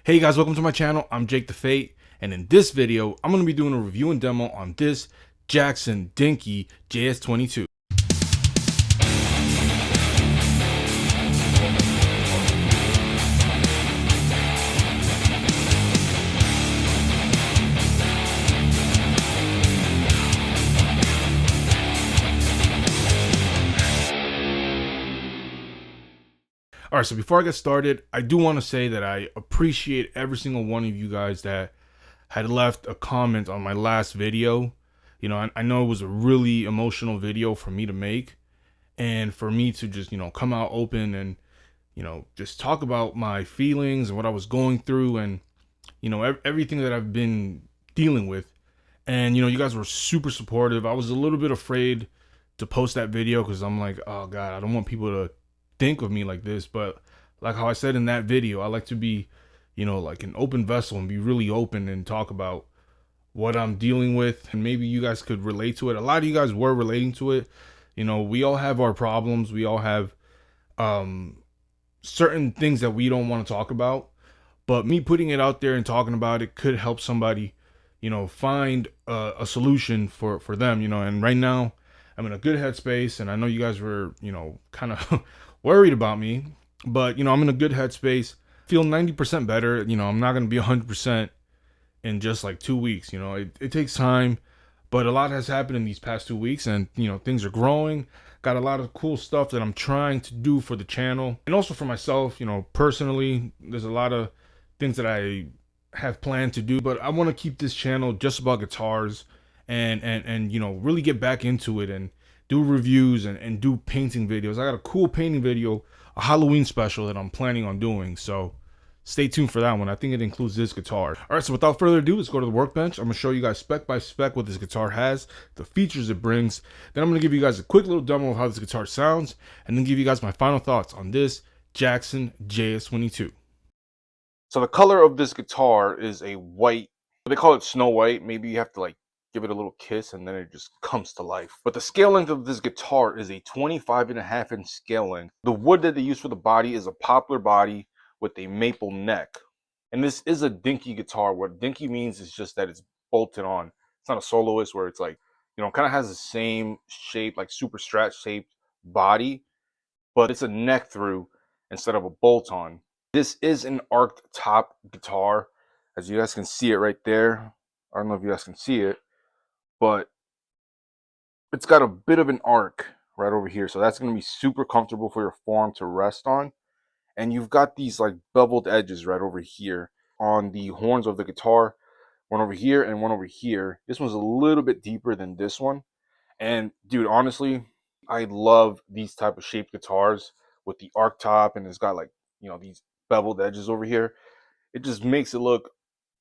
Hey guys, welcome to my channel. I'm Jake the Fate, and in this video, I'm going to be doing a review and demo on this Jackson Dinky JS-22. All right, so before I get started, I do want to say that I appreciate every single one of you guys that had left a comment on my last video. You know, I know it was a really emotional video for me to make, and for me to just, come out open and, just talk about my feelings and what I was going through and, everything that I've been dealing with. And, you guys were super supportive. I was a little bit afraid to post that video because I'm like, oh God, I don't want people to think of me like this. But like how I said in that video, I like to be, like an open vessel and be really open and talk about what I'm dealing with. And maybe you guys could relate to it. A lot of you guys were relating to it. We all have our problems. We all have certain things that we don't want to talk about. But me putting it out there and talking about it could help somebody, find a solution for them, and right now I'm in a good headspace, and I know you guys were, kind of worried about me, but, I'm in a good headspace, feel 90% better. I'm not going to be 100% in just like 2 weeks. It takes time, but a lot has happened in these past 2 weeks, and, things are growing. Got a lot of cool stuff that I'm trying to do for the channel and also for myself, personally. There's a lot of things that I have planned to do, but I want to keep this channel just about guitars and really get back into it and do reviews and do painting videos. I got a cool painting video, a Halloween special that I'm planning on doing, so stay tuned for that one. I think it includes this guitar. All right, so without further ado, let's go to the workbench. I'm gonna show you guys spec by spec what this guitar has, the features it brings. Then I'm gonna give you guys a quick little demo of how this guitar sounds, and then give you guys my final thoughts on this Jackson JS-22. So the color of this guitar is a white. They call it Snow White. Maybe you have to like give it a little kiss and then it just comes to life. But the scale length of this guitar is a 25.5-inch scale length. The wood that they use for the body is a poplar body with a maple neck. And this is a dinky guitar. What dinky means is just that it's bolted on. It's not a soloist where it's like, kind of has the same shape, like super strat shaped body, but it's a neck through instead of a bolt on. This is an arched top guitar, as you guys can see it right there. I don't know if you guys can see it, but it's got a bit of an arc right over here. So that's going to be super comfortable for your form to rest on. And you've got these like beveled edges right over here on the horns of the guitar. One over here and one over here. This one's a little bit deeper than this one. And dude, honestly, I love these type of shaped guitars with the arc top, and it's got like, these beveled edges over here. It just makes it look,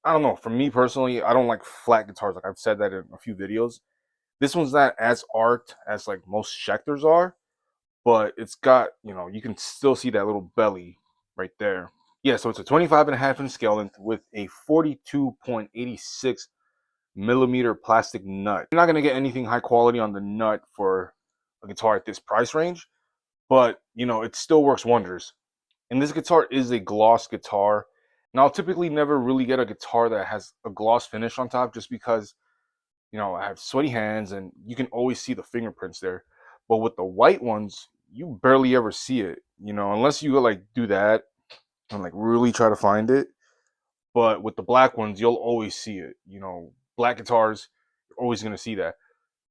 I don't know, for me personally, I don't like flat guitars. Like I've said that in a few videos. This one's not as arced as like most Schecters are, but it's got, you can still see that little belly right there. Yeah, so it's a 25.5-inch scale length with a 42.86 millimeter plastic nut. You're not going to get anything high quality on the nut for a guitar at this price range, but, it still works wonders. And this guitar is a gloss guitar. And I'll typically never really get a guitar that has a gloss finish on top just because, I have sweaty hands and you can always see the fingerprints there. But with the white ones, you barely ever see it, unless you like do that and like really try to find it. But with the black ones, you'll always see it. Black guitars, you're always going to see that.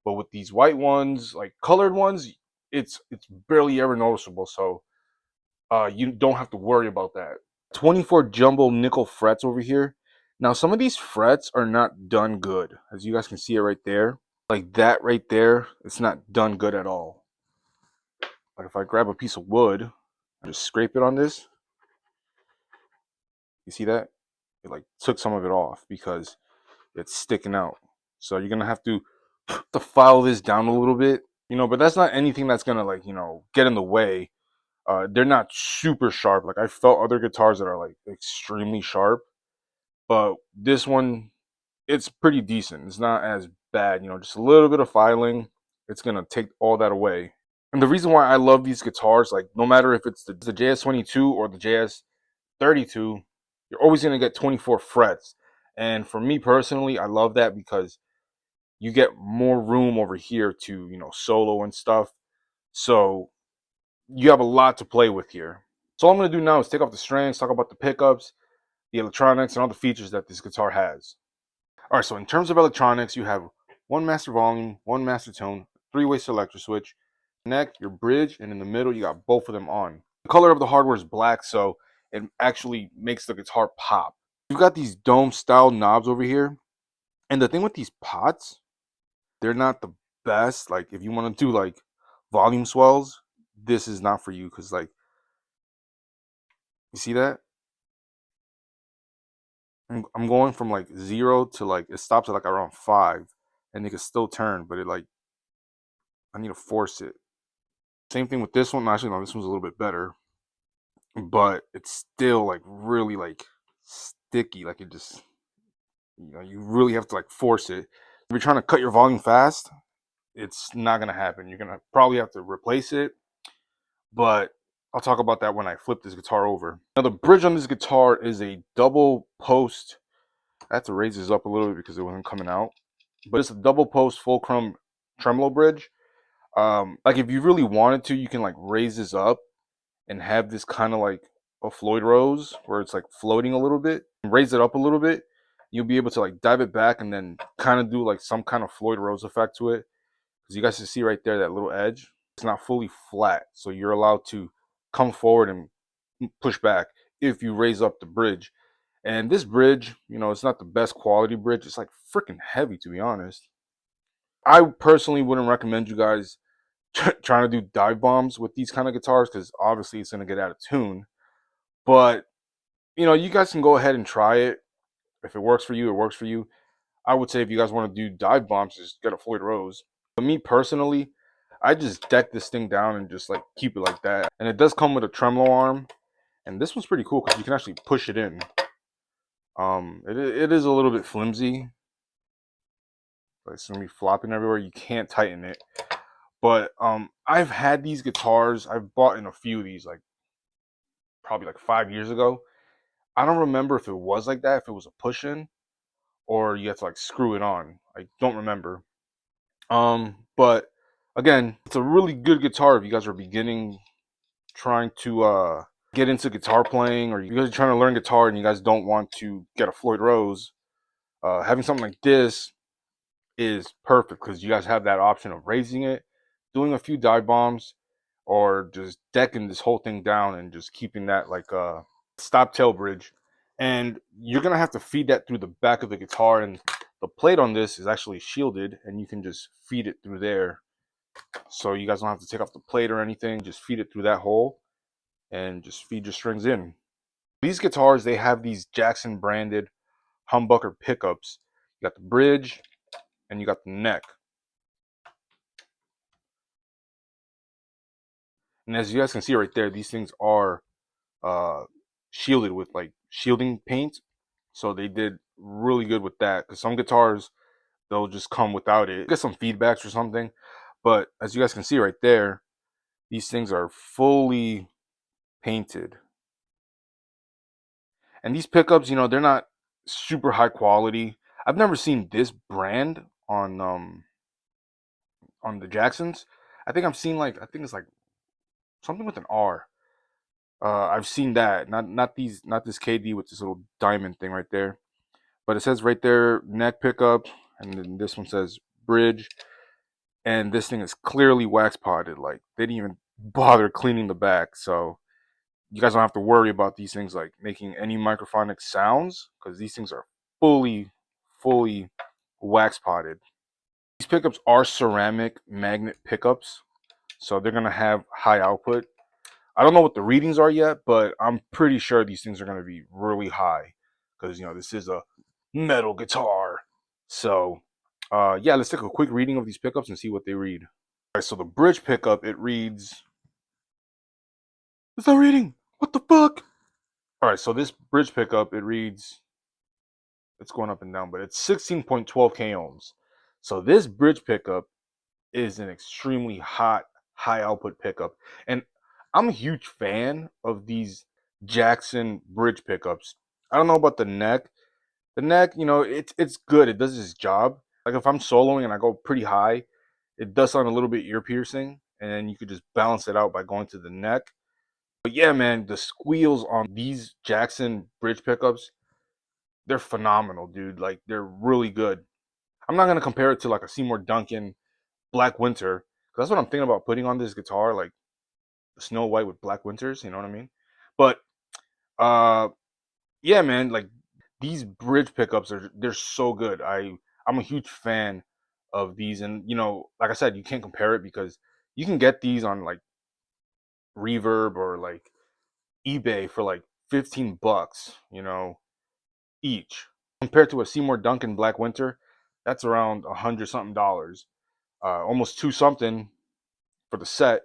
But with these white ones, like colored ones, it's barely ever noticeable. So you don't have to worry about that. 24 jumbo nickel frets over here. Now, some of these frets are not done good. As you guys can see it right there. Like that right there, it's not done good at all. Like if I grab a piece of wood and just scrape it on this, you see that? It like took some of it off because it's sticking out. So you're gonna have to file this down a little bit, but that's not anything that's gonna like, get in the way. They're not super sharp. Like I felt other guitars that are like extremely sharp, but this one, it's pretty decent. It's not as bad, just a little bit of filing. It's gonna take all that away. And the reason why I love these guitars, like no matter if it's the JS-22 or the JS-32, you're always going to get 24 frets. And for me personally, I love that because you get more room over here to, solo and stuff. So you have a lot to play with here. So all I'm going to do now is take off the strings, talk about the pickups, the electronics, and all the features that this guitar has. All right, so in terms of electronics, you have one master volume, one master tone, three-way selector switch, neck, your bridge, and in the middle, you got both of them on. The color of the hardware is black, so it actually makes the guitar pop. You've got these dome-style knobs over here, and the thing with these pots, they're not the best. Like, if you want to do, like, volume swells, this is not for you, because, like, you see that? I'm going from, like, 0 to, like, it stops at, like, around 5, and it can still turn, but it, like, I need to force it. Same thing with this one. Actually, no, this one's a little bit better, but it's still like really like sticky. Like it just, you really have to like force it. If you're trying to cut your volume fast, it's not gonna happen. You're gonna probably have to replace it, but I'll talk about that when I flip this guitar over. Now the bridge on this guitar is a double post. I have to raise this up a little bit because it wasn't coming out, but it's a double post fulcrum tremolo bridge. Like if you really wanted to, you can like raise this up and have this kind of like a Floyd Rose where it's like floating a little bit. Raise it up a little bit, you'll be able to like dive it back and then kind of do like some kind of Floyd Rose effect to it. Because you guys can see right there that little edge, it's not fully flat, so you're allowed to come forward and push back if you raise up the bridge. And this bridge, it's not the best quality bridge. It's like freaking heavy, to be honest. I personally wouldn't recommend you guys trying to do dive bombs with these kind of guitars because obviously it's going to get out of tune. But you guys can go ahead and try it. If it works for you, it works for you. I would say if you guys want to do dive bombs, just get a Floyd Rose. But me personally, I just deck this thing down and just like keep it like that. And it does come with a tremolo arm, and this one's pretty cool because you can actually push it in. It is a little bit flimsy, like it's gonna be flopping everywhere. You can't tighten it. But I've had these guitars. I've bought in a few of these, like probably like 5 years ago. I don't remember if it was like that, if it was a push-in, or you have to like screw it on. I don't remember. But again, it's a really good guitar if you guys are beginning, trying to get into guitar playing, or you guys are trying to learn guitar and you guys don't want to get a Floyd Rose. Having something like this is perfect because you guys have that option of raising it, doing a few dive bombs, or just decking this whole thing down and just keeping that like a stop tail bridge. And you're gonna have to feed that through the back of the guitar, and the plate on this is actually shielded, and you can just feed it through there. So you guys don't have to take off the plate or anything. Just feed it through that hole and just feed your strings in. These guitars, they have these Jackson branded humbucker pickups. You got the bridge and you got the neck. And as you guys can see right there, these things are shielded with like shielding paint. So they did really good with that, because some guitars, they'll just come without it. Get some feedbacks or something. But as you guys can see right there, these things are fully painted. And these pickups, they're not super high quality. I've never seen this brand on the Jacksons. I think I've seen like, I think it's like something with an R. I've seen that. Not this KD with this little diamond thing right there. But it says right there neck pickup, and then this one says bridge. And this thing is clearly wax potted. Like they didn't even bother cleaning the back. So you guys don't have to worry about these things like making any microphonic sounds, because these things are fully wax potted. These pickups are ceramic magnet pickups, so they're gonna have high output. I don't know what the readings are yet, but I'm pretty sure these things are gonna be really high, because this is a metal guitar. So yeah, let's take a quick reading of these pickups and see what they read. All right, so the bridge pickup, it reads, it's not reading. What the fuck? All right, so this bridge pickup, it reads, it's going up and down, but it's 16.12 k ohms. So this bridge pickup is an extremely high output pickup. And I'm a huge fan of these Jackson bridge pickups. I don't know about the neck. The neck, it's good. It does its job. Like if I'm soloing and I go pretty high, it does sound a little bit ear piercing, and then you could just balance it out by going to the neck. But yeah, man, the squeals on these Jackson bridge pickups, they're phenomenal, dude. Like they're really good. I'm not gonna compare it to like a Seymour Duncan Black Winter, because that's what I'm thinking about putting on this guitar, like the Snow White with Black Winters. You know what I mean? But uh, yeah, man, like these bridge pickups they're so good. I'm a huge fan of these, and like I said, you can't compare it because you can get these on like Reverb or like eBay for like $15, each. Compared to a Seymour Duncan Black Winter, that's around 100 something dollars, almost two something for the set.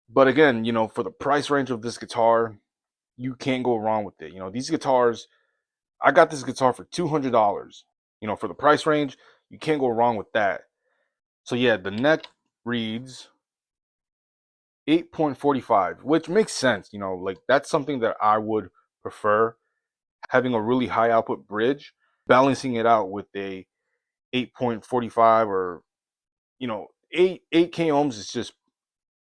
But again, for the price range of this guitar, you can't go wrong with it. These guitars, I got this guitar for $200. For the price range, you can't go wrong with that. So yeah, the neck reads 8.45, which makes sense. Like that's something that I would prefer, having a really high output bridge, balancing it out with a 8.45 or 8K ohms is just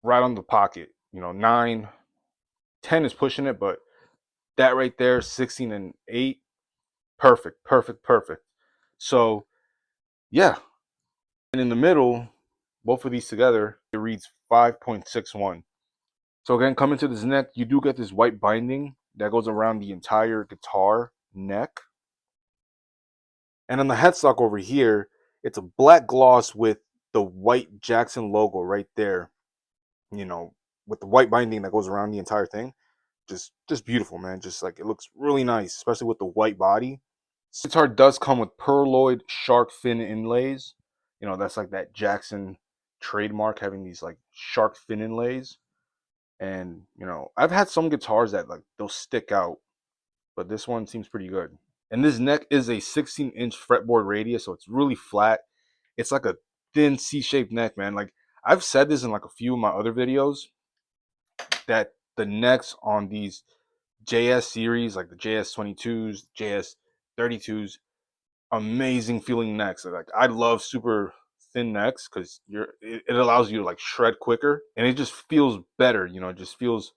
right on the pocket. 9, 10 is pushing it, but that right there, 16 and 8, perfect, perfect, perfect. So yeah, and in the middle, both of these together, it reads 5.61. So again, coming to this neck, you do get this white binding that goes around the entire guitar neck. And on the headstock over here, it's a black gloss with the white Jackson logo right there, you know, with the white binding that goes around the entire thing. Just beautiful, man. Just like it looks really nice, especially with the white body. This guitar does come with pearloid shark fin inlays. That's like that Jackson trademark, having these like shark fin inlays. And I've had some guitars that like they'll stick out, but this one seems pretty good. And this neck is a 16-inch fretboard radius, so it's really flat. It's like a thin C-shaped neck, man. Like I've said this in like a few of my other videos, that the necks on these JS series, like the JS-22s, JS-32s, amazing feeling necks. Like I love super thin necks because it allows you to like shred quicker, and it just feels better. It just feels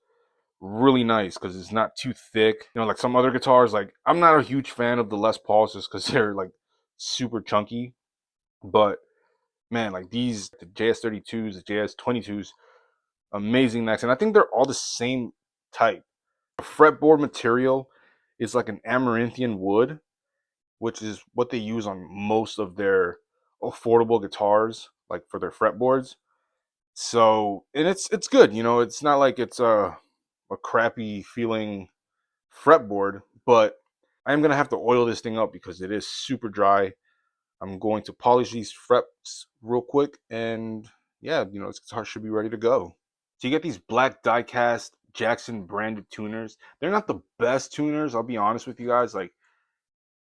really nice because it's not too thick. Like some other guitars, like I'm not a huge fan of the Les Pauls just because they're like super chunky. But man, like these, the JS-32s, the JS-22s, amazing necks. And I think they're all the same type. The fretboard material is like an Amaranthian wood, which is what they use on most of their affordable guitars, like for their fretboards. So, and it's good. It's not like it's a crappy feeling fretboard, but I am gonna have to oil this thing up because it is super dry. I'm going to polish these frets real quick, and yeah, this guitar should be ready to go. So you get these black die-cast Jackson branded tuners. They're not the best tuners, I'll be honest with you guys. Like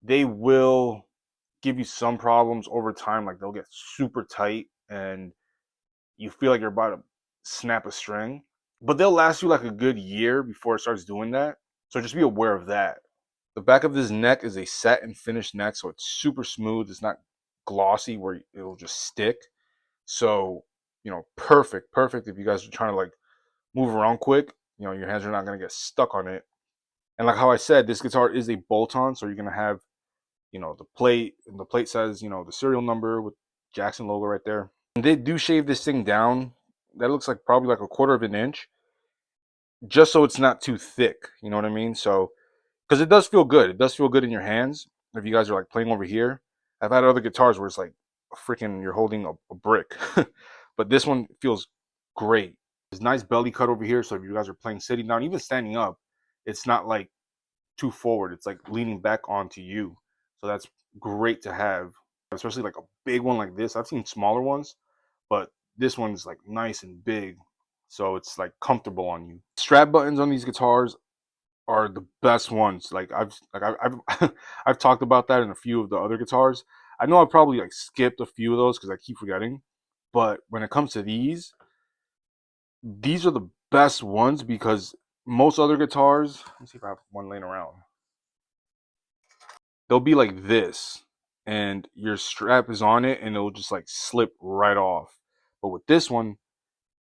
they will give you some problems over time. Like they'll get super tight, and you feel like you're about to snap a string. But they'll last you like a good year before it starts doing that. So just be aware of that. The back of this neck is a satin finished neck, so it's super smooth. It's not glossy where it'll just stick. So, perfect, perfect if you guys are trying to like move around quick. Your hands are not gonna get stuck on it. And like how I said, this guitar is a bolt-on, so you're gonna have, the plate, and the plate says, the serial number with Jackson logo right there. And they do shave this thing down. That looks like probably like a quarter of an inch, just so it's not too thick. You know what I mean? So, because it does feel good. It does feel good in your hands. If you guys are like playing over here, I've had other guitars where it's like freaking you're holding a brick, but this one feels great. There's nice belly cut over here, so if you guys are playing sitting down, even standing up, it's not like too forward. It's like leaning back onto you. So that's great to have, especially like a big one like this. I've seen smaller ones, but this one's like nice and big, so it's like comfortable on you. Strap buttons on these guitars are the best ones. Like I've I've talked about that in a few of the other guitars. I know I probably like skipped a few of those because I keep forgetting. But when it comes to these are the best ones because most other guitars. Let me see if I have one laying around. they'll be like this, and your strap is on it, and it'll just like slip right off. But with this one,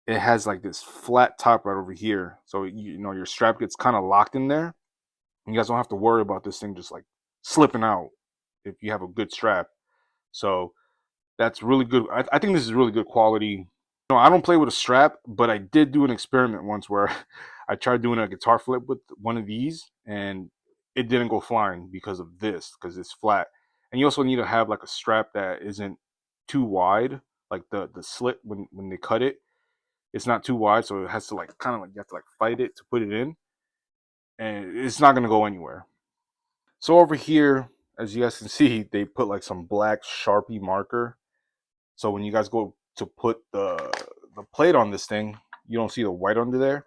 it has like this flat top right over here, so you know your strap gets kind of locked in there. You guys don't have to worry about this thing just like slipping out if you have a good strap. So that's really good. I think this is really good quality. No, I don't play with a strap, but I did do an experiment once where I tried doing a guitar flip with one of these, and it didn't go flying because of this, because it's flat. And you also need to have like a strap that isn't too wide, like the slit when they cut it, it's not too wide, so it has to like kind of like you have to like fight it to put it in, and it's not gonna go anywhere. So over here, as you guys can see, they put like some black Sharpie marker. So when you guys go to put the plate on this thing, you don't see the white under there.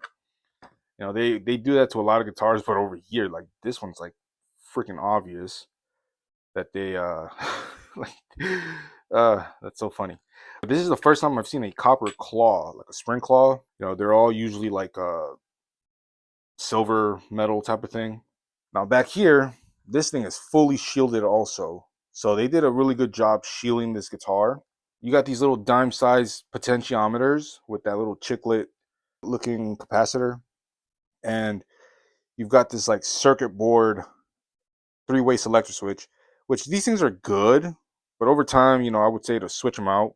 You know, they do that to a lot of guitars, but over here, like this one's like freaking obvious that they like that's so funny. This is the first time I've seen a copper claw, like a spring claw. You know, they're all usually like silver metal type of thing. Now back here, this thing is fully shielded also. So they did a really good job shielding this guitar. You got these little dime-sized potentiometers with that little chiclet looking capacitor. And you've got this like circuit board 3-way selector switch, which these things are good, but over time, you know, I would say to switch them out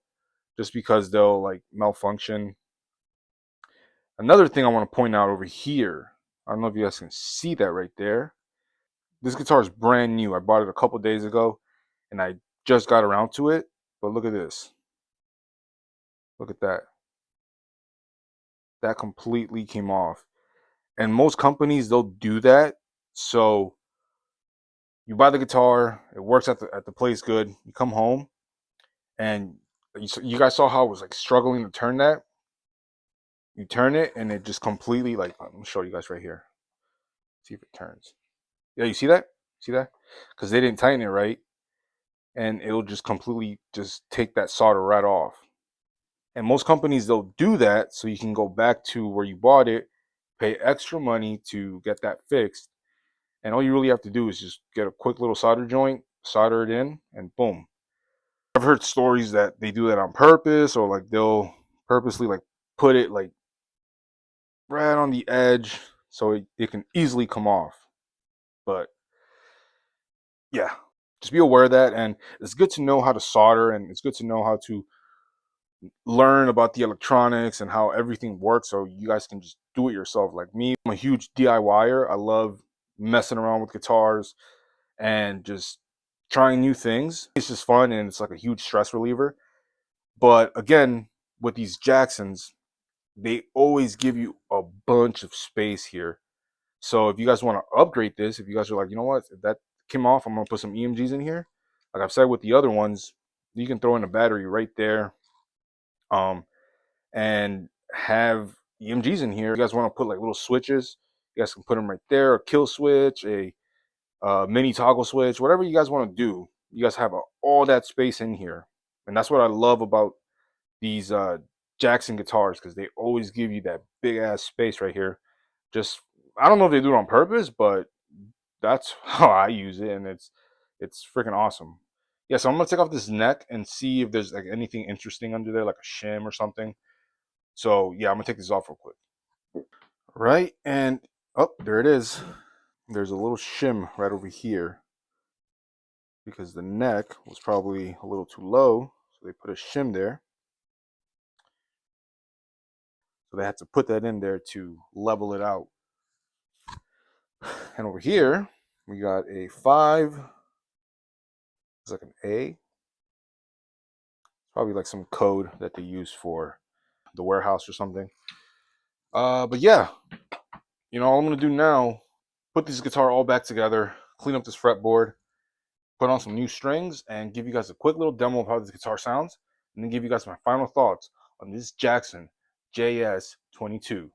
just because they'll like malfunction. Another thing I want to point out over here, I don't know if you guys can see that right there. This guitar is brand new. I bought it a couple days ago and I just got around to it. But look at this. Look at that. That completely came off. And most companies, they'll do that. So you buy the guitar, it works at the place good. You come home and you guys saw how I was like struggling to turn that. You turn it and it just completely like, I'm gonna show you guys right here. See if it turns. Yeah, you see that? See that? Because they didn't tighten it right. And it'll just completely just take that solder right off. And most companies, they'll do that so you can go back to where you bought it, pay extra money to get that fixed. And all you really have to do is just get a quick little solder joint, solder it in, and boom. I've heard stories that they do that on purpose, or like they'll purposely like put it like right on the edge so it can easily come off. But yeah, just be aware of that. And it's good to know how to solder, and it's good to know how to learn about the electronics and how everything works so you guys can just do it yourself. Like me, I'm a huge DIYer. I love messing around with guitars and just trying new things. It's just fun and it's like a huge stress reliever. But again, with these Jacksons, they always give you a bunch of space here. So if you guys want to upgrade this, if you guys are like, you know what, if that came off, I'm gonna put some EMGs in here. Like I've said with the other ones, you can throw in a battery right there, and have EMGs in here. If you guys want to put like little switches, you guys can put them right there. A kill switch, a mini toggle switch, whatever you guys want to do. You guys have all that space in here, and that's what I love about these Jackson guitars, because they always give you that big ass space right here. Just, I don't know if they do it on purpose, but that's how I use it, and it's freaking awesome. Yeah, so I'm gonna take off this neck and see if there's like anything interesting under there, like a shim or something. So yeah, I'm gonna take this off real quick. Right, and oh, there it is. There's a little shim right over here because the neck was probably a little too low, so they put a shim there. So they had to put that in there to level it out. And over here, we got a 5. It's like an A. Probably like some code that they use for the warehouse or something. But yeah, you know, all I'm gonna do now, put this guitar all back together, clean up this fretboard, put on some new strings, and give you guys a quick little demo of how this guitar sounds, and then give you guys my final thoughts on this Jackson JS-22.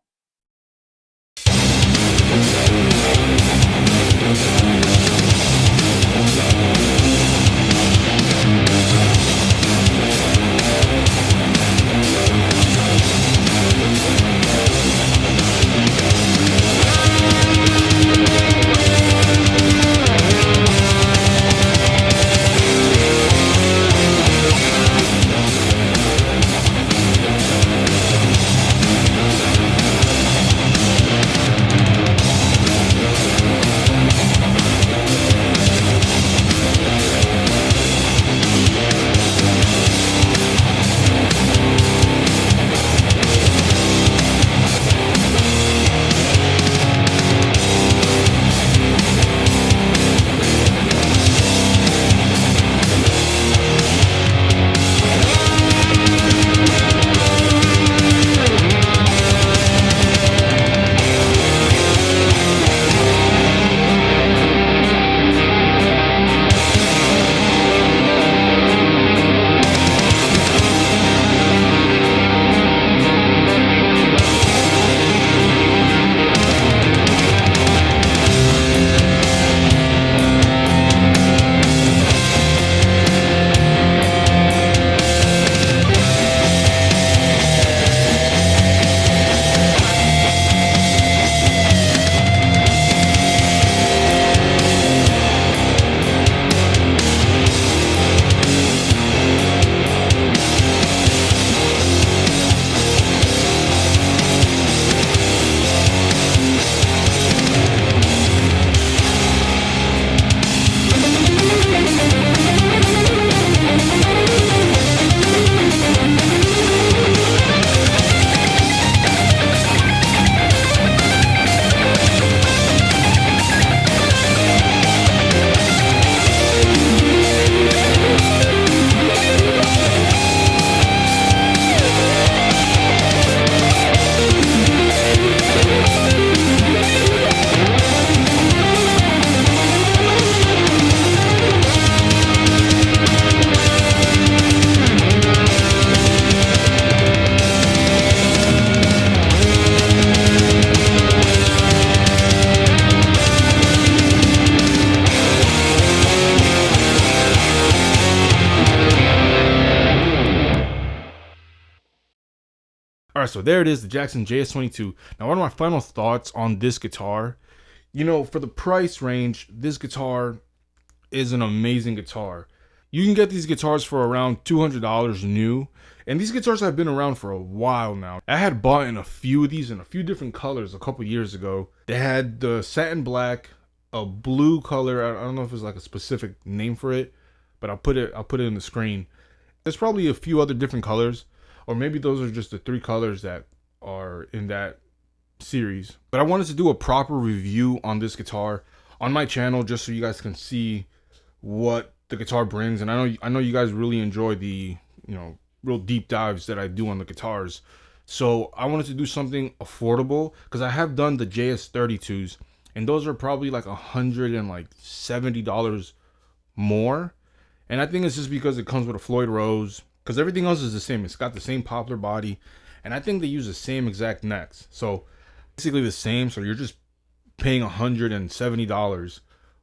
right, so there it is, the Jackson JS-22. Now, one of my final thoughts on this guitar, you know, for the price range, this guitar is an amazing guitar. You can get these guitars for around $200 new, and these guitars have been around for a while now. I had bought in a few of these in a few different colors a couple years ago. They had the satin black, a blue color. I don't know if it's like a specific name for it, but I'll put it in the screen. There's probably a few other different colors, or maybe those are just the 3 colors that are in that series. But I wanted to do a proper review on this guitar on my channel just so you guys can see what the guitar brings. And I know you guys really enjoy the, you know, real deep dives that I do on the guitars. So I wanted to do something affordable because I have done the JS-32s, and those are probably like $170 more. And I think it's just because it comes with a Floyd Rose, because everything else is the same. It's got the same poplar body, and I think they use the same exact necks. So basically the same. So you're just paying $170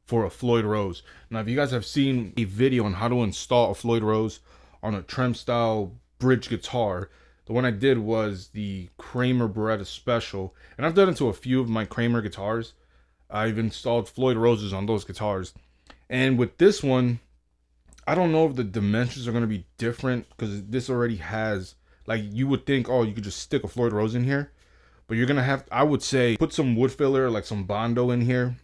for a Floyd Rose. Now, if you guys have seen a video on how to install a Floyd Rose on a trem style bridge guitar, the one I did was the Kramer Beretta Special, and I've done it to a few of my Kramer guitars. I've installed Floyd Roses on those guitars, and with this one, I don't know if the dimensions are going to be different because this already has, like, you would think, oh, you could just stick a Floyd Rose in here, but you're going to have, I would say, put some wood filler, like some Bondo in here,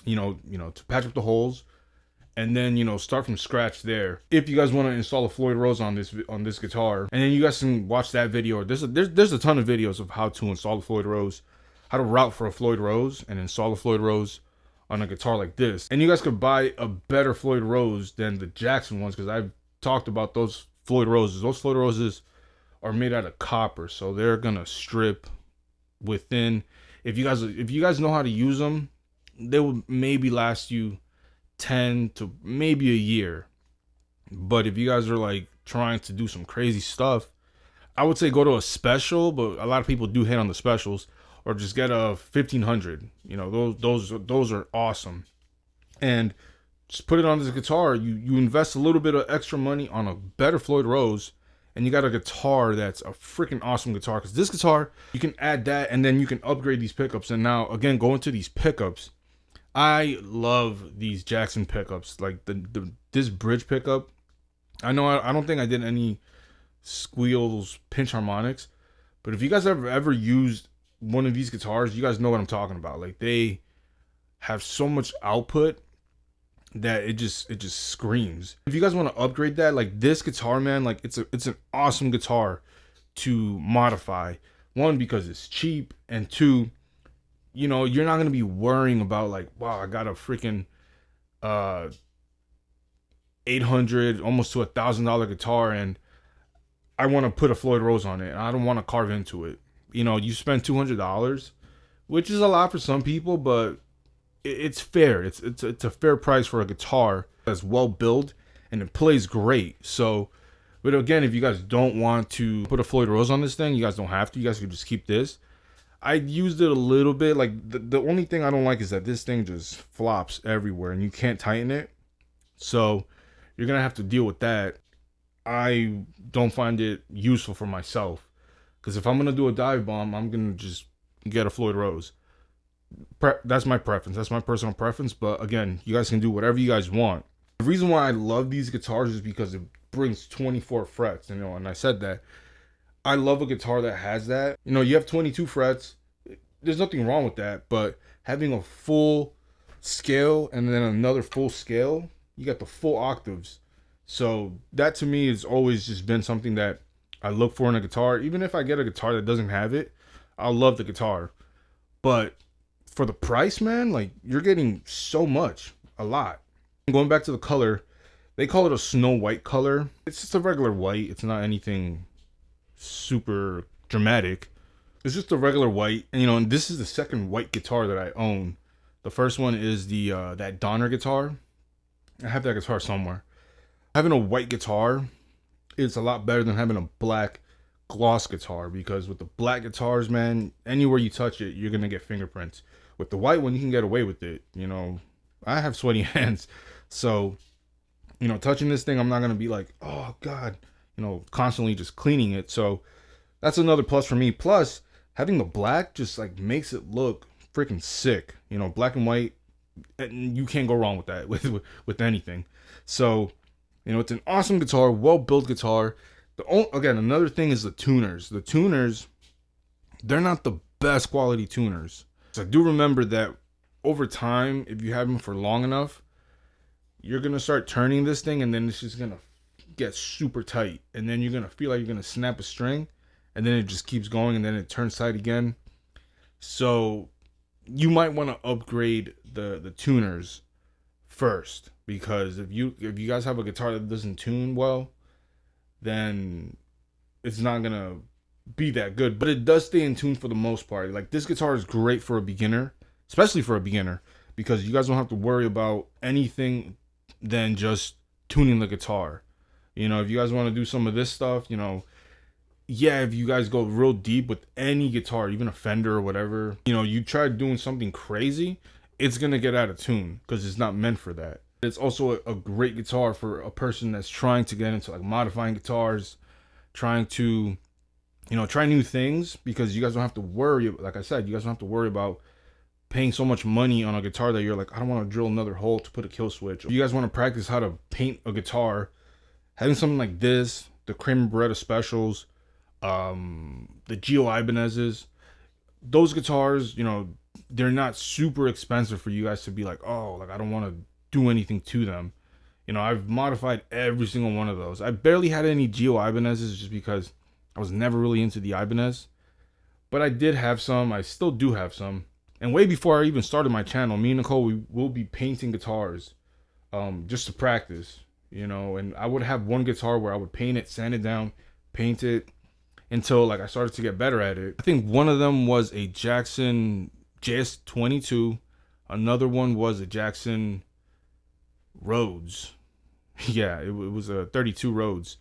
you know, to patch up the holes, and then, you know, start from scratch there. If you guys want to install a Floyd Rose on this guitar, and then you guys can watch that video. There's a ton of videos of how to install a Floyd Rose, how to route for a Floyd Rose and install a Floyd Rose on a guitar like this. And you guys could buy a better Floyd Rose than the Jackson ones, because I've talked about those Floyd Roses. Those Floyd Roses are made out of copper, so they're gonna strip within. If you guys know how to use them, they will maybe last you 10 to maybe a year. But if you guys are like trying to do some crazy stuff, I would say go to a special, but a lot of people do hit on the specials, or just get a 1500. You know, those are awesome. And just put it on this guitar. You invest a little bit of extra money on a better Floyd Rose, and you got a guitar that's a freaking awesome guitar. Because this guitar, you can add that, and then you can upgrade these pickups. And now, again, going to these pickups, I love these Jackson pickups. Like this bridge pickup. I know I don't think I did any squeals pinch harmonics, but if you guys ever used one of these guitars, you guys know what I'm talking about. Like, they have so much output that it just screams. If you guys want to upgrade that, like this guitar, man, like it's an awesome guitar to modify. One, because it's cheap, and two, you know, you're not gonna be worrying about like, wow, I got a freaking $800 almost to $1,000 guitar, and I want to put a Floyd Rose on it, and I don't want to carve into it. You know, you spend $200, which is a lot for some people, but it's fair. It's a fair price for a guitar that's well built and it plays great. So, but again, if you guys don't want to put a Floyd Rose on this thing, you guys don't have to. You guys can just keep this. I used it a little bit. Like the only thing I don't like is that this thing just flops everywhere and you can't tighten it. So you're gonna have to deal with that. I don't find it useful for myself, because if I'm gonna do a dive bomb, I'm gonna just get a Floyd Rose. That's my preference. That's my personal preference. But again, you guys can do whatever you guys want. The reason why I love these guitars is because it brings 24 frets. You know, and I said that I love a guitar that has that. You know, you have 22 frets. There's nothing wrong with that. But having a full scale and then another full scale, you got the full octaves. So that to me has always just been something that I look for in a guitar. Even if I get a guitar that doesn't have it, I'll love the guitar. But for the price, man, like, you're getting so much, a lot. Going back to the color, they call it a snow white color. It's just a regular white. It's not anything super dramatic. It's just a regular white. And, you know, and this is the second white guitar that I own. The first one is the that Donner guitar. I have that guitar somewhere. Having a white guitar is a lot better than having a black gloss guitar, because with the black guitars, man, anywhere you touch it, you're gonna get fingerprints. With the white one, you can get away with it. You know, I have sweaty hands, so, you know, touching this thing, I'm not gonna be like, oh god, you know, constantly just cleaning it. So that's another plus for me. Plus, having the black just like makes it look freaking sick. You know, black and white, and you can't go wrong with that with anything. So, you know, it's an awesome guitar, well built guitar. Again, another thing is the tuners. The tuners, they're not the best quality tuners. So I do remember that over time, if you have them for long enough, you're gonna start turning this thing, and then it's just gonna get super tight, and then you're gonna feel like you're gonna snap a string, and then it just keeps going, and then it turns tight again. So you might want to upgrade the tuners first, because if you guys have a guitar that doesn't tune well, then it's not gonna be that good. But it does stay in tune for the most part. Like, this guitar is great for a beginner, especially for a beginner, because you guys don't have to worry about anything than just tuning the guitar. You know, if you guys want to do some of this stuff, you know, yeah, if you guys go real deep with any guitar, even a Fender or whatever, you know, you try doing something crazy, it's gonna get out of tune because it's not meant for that. It's also a great guitar for a person that's trying to get into like modifying guitars, trying to, you know, try new things, because you guys don't have to worry. Like I said, you guys don't have to worry about paying so much money on a guitar that you're like, I don't want to drill another hole to put a kill switch. If you guys want to practice how to paint a guitar, having something like this, the Kramer Beretta Specials, the Gio Ibanez's, those guitars, you know, they're not super expensive for you guys to be like, oh, like I don't want to do anything to them. You know, I've modified every single one of those. I barely had any Gio Ibanez's just because I was never really into the Ibanez, but I did have some. I still do have some. And way before I even started my channel, me and Nicole, we will be painting guitars, just to practice, you know. And I would have one guitar where I would paint it, sand it down, paint it, until like I started to get better at it. I think one of them was a Jackson JS-22. Another one was a Jackson Rhodes. Yeah, it was a 32 Rhodes,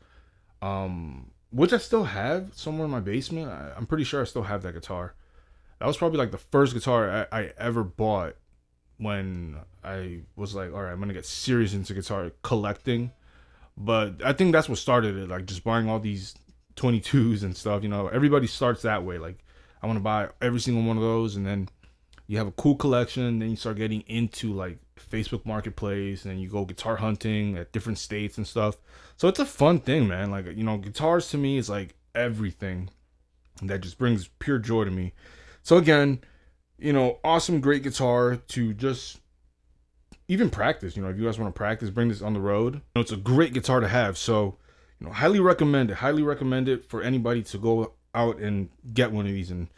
which I still have somewhere in my basement. I'm pretty sure I still have that guitar. That was probably like the first guitar I ever bought when I was like, all right, I'm gonna get serious into guitar collecting. But I think that's what started it, like just buying all these 22s and stuff. You know, everybody starts that way. Like, I want to buy every single one of those, and then you have a cool collection. Then you start getting into like Facebook Marketplace, and then you go guitar hunting at different states and stuff. So it's a fun thing, man. Like, you know, guitars to me is like everything that just brings pure joy to me. So again, you know, awesome, great guitar to just even practice. You know, if you guys want to practice, bring this on the road. You know, it's a great guitar to have. So, you know, highly recommend it. Highly recommend it for anybody to go out and get one of these and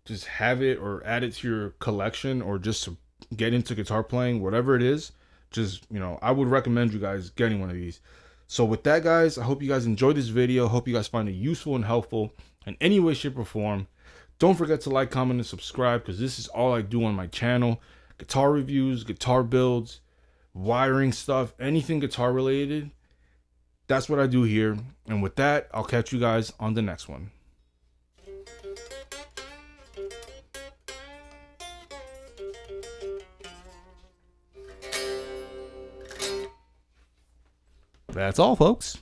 just have it or add it to your collection, or just to get into guitar playing, whatever it is. Just, you know, I would recommend you guys getting one of these. So with that, guys, I hope you guys enjoyed this video. Hope you guys find it useful and helpful in any way, shape, or form. Don't forget to like, comment, and subscribe, because this is all I do on my channel. Guitar reviews, guitar builds, wiring stuff, anything guitar related. That's what I do here. And with that, I'll catch you guys on the next one. That's all, folks.